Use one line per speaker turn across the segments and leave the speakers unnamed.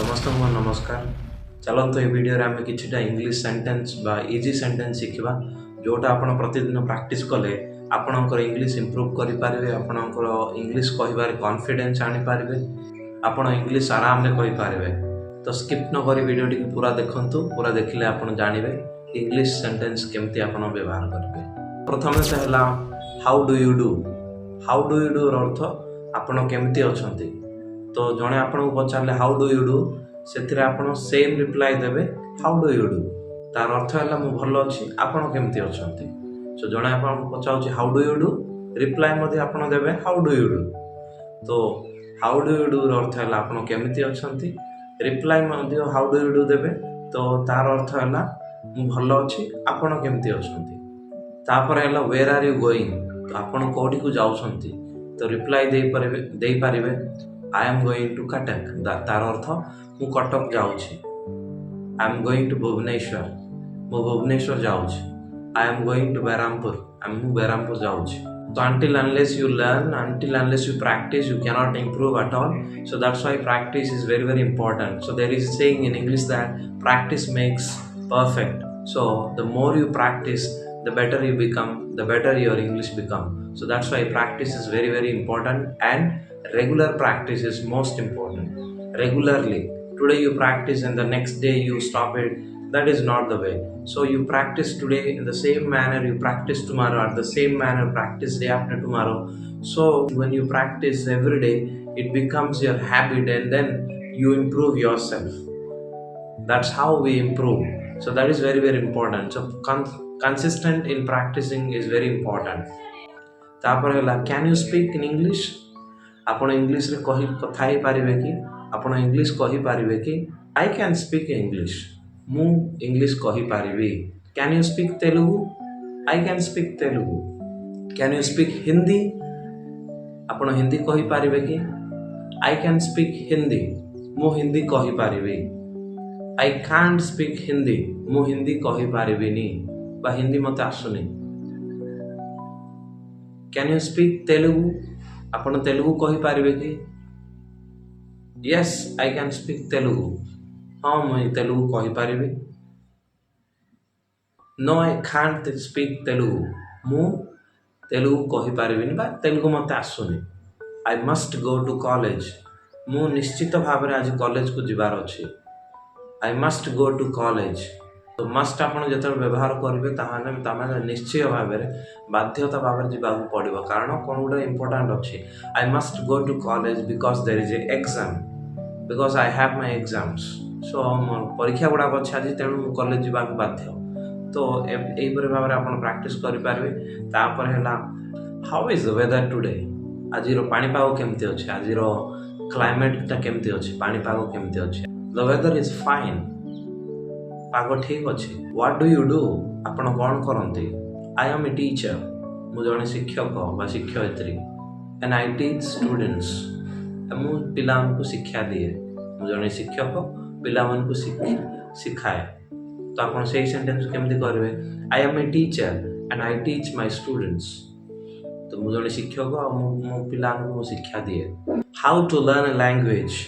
समस्त को नमस्कार। चलते ये वीडियो रे आमे किछटा इंग्लिश सेंटेंस बा इजी सेंटेंस शिखिबा जोटा आपण प्रतिदिन प्रैक्टिस कले आपणकर इंग्लिश इंप्रूव करि पारिबे, आपणकर इंग्लिश कहिबार कॉन्फिडेंस आनि पारिबे, आपण इंग्लिश आराम रे कहि पारिबे। तो स्किप न करी वीडियो टी पूरा देखंतु, पूरा देखिले आपण जानिबे इंग्लिश सेंटेंस केमती आपण व्यवहार करिबे। प्रथमे से हला how do you do. How do you do र अर्थ आपण केमती अछंती। तो जने आपण को पचारले हाउ डू यू डू सेथिरे आपण सेम रिप्लाई देबे हाउ डू यू डू। तार अर्थ हला मु भलो अछि, आपण केमती अछंती। सो जने आपण को पचाउछि how do you do, reply मध्ये आपण देबे हाउ डू यू डू। तो हाउ डू यू डू र अर्थ हला आपण केमती अछंती, रिप्लाई मध्ये हाउ डू यू डू देबे तो तार अर्थ हला मु भलो अछि, आपण केमती अछंती। तापर हला वेयर आर यू गोइंग, तो आपण कोठी को जाउछंती तो रिप्लाई देई पारिबे I am going to Cuttack। तार अर्थ मु Cuttack जाउछि। I am going to Bhubaneswar, मु Bhubaneswar जाउछि। I am going to बेरामपुर, मु बेरामपुर जाउछि। So until unless you learn, until unless you practice, you cannot improve at all. So that's why practice is very very important. So there is a saying in English that practice makes perfect. So the more you practice, the better you become, the better your English become. So that's why practice is very very important, and regular practice is most important. Regularly, today you practice and the next day you stop it, that is not the way. So you practice today in the same manner, you practice tomorrow at the same manner, practice day after tomorrow. So when you practice every day, it becomes your habit and then you improve yourself. That's how we improve. So that is very very important. So consistent in practicing is very important. तापर हला can you speak in English. आपण English रे कहि कथा ही पारिबे कि, आपण English कहि पारिबे कि आई कैन स्पीक इंग्लिश, मु इंग्लिश कहि पारिबी। Can you speak Telugu, I can speak Telugu. Can you speak Hindi, आपण हिंदी कहि पारिबे कि आई कैन स्पीक हिंदी, मु हिंदी कहि पारिबी। आई कांट स्पीक हिंदी, मु हिंदी कहि पारिबिनी बा हिंदी मते आसुनी। कैन यू स्पीक तेलुगु, आपण तेलुगु कहि पारिबे कि yes I can speak Telugu, हाँ मुझे तेलुगु कहि पारिबी। No I can't speak Telugu, मु तेलुगु कहि पारिबिनी बा तेलुगु मते आसुनी। I must go to college, मु निश्चित भाव रे आज कॉलेज को जिबार अछि। I must go to college. तो मस्ट आपण जत व्यवहार करेंगे ताने निश्चय भाव में बाध्यता भाव में जावाक पड़ो, कारण कौन गोटे इंपोर्टाट अच्छी। I must go to college because there is a exam, because I have my exams. सो परीक्षा गुड़ाक अच्छे आज, तेणु कॉलेज जावाक बाध्य। तो यहीपर भाव में आप प्रैक्टिस करेंगे। तापर है how is the weather today, आज पाणीपाग केमती अच्छे, आज क्लाइमेटा केमती अच्छे, पाणीपाग केमती अच्छे। द वेदर इज फाइन, पाग ठीक अच्छे। व्हाट डू यू डू, आपण कौन करती। आई एम ए टीचर, मु जने शिक्षक बा शिक्षयित्री। एंड आई टीच स्टूडेंट्स, मु पिला को शिक्षा दिए। मु जने शिक्षक, पिला को शिखाए। तो आपण से सेंटेंस केमती करेंगे, I am a teacher and I teach my students. तो मु जने शिक्षक और मो पिला को शिक्षा दिए। How to learn a language,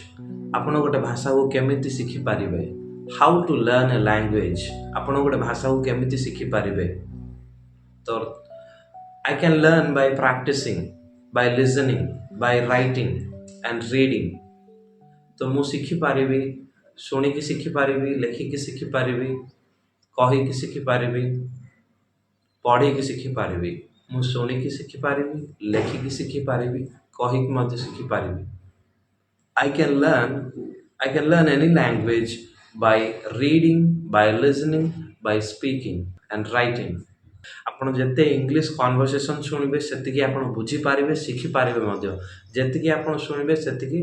आपण गोटे भाषा को केमिति शिखि पारिबे। How to learn a language, आपण गोटे भाषा को केमिति शिखि पारिबे। तो I can learn by practising, by listening, by writing and reading. तो मु शिखि पारिबी, सुनिकी शिखि पारिबी, लेखिकी शिखि पारिबी, कहिकी शिखि पारिबी, पढ़िकी शिखि पारिबी। मु सुनिकी शिखि पारिबी, लेखिकी शिखि पारिबी, कहिकी मध्ये शिखि पारिबी। I can learn any language by reading, by listening, by speaking and writing। आपण जेते इंग्लिश कन्वर्सेशन सुनिबे सेतिकी आपण बुझी पारिबे, शिखि पारिबे मध्य। जेतिकी आपण सुनिबे सेतिकी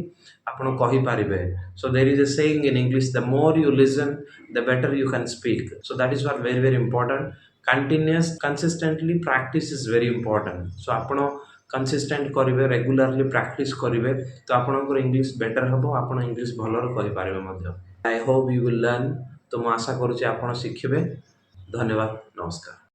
आपण कहि पारिबे। So there is a saying in English, the more you listen the better you can speak. So that is what very very important. Continuous consistently practice is very important. So आपण consistent करेंगे, regularly practice करेंगे, तो आपंकर English better हम, आप English भलर कहींपारे। I hope you will learn. तो मुझे आशा करुँचे आप शिखे। धन्यवाद, नमस्कार।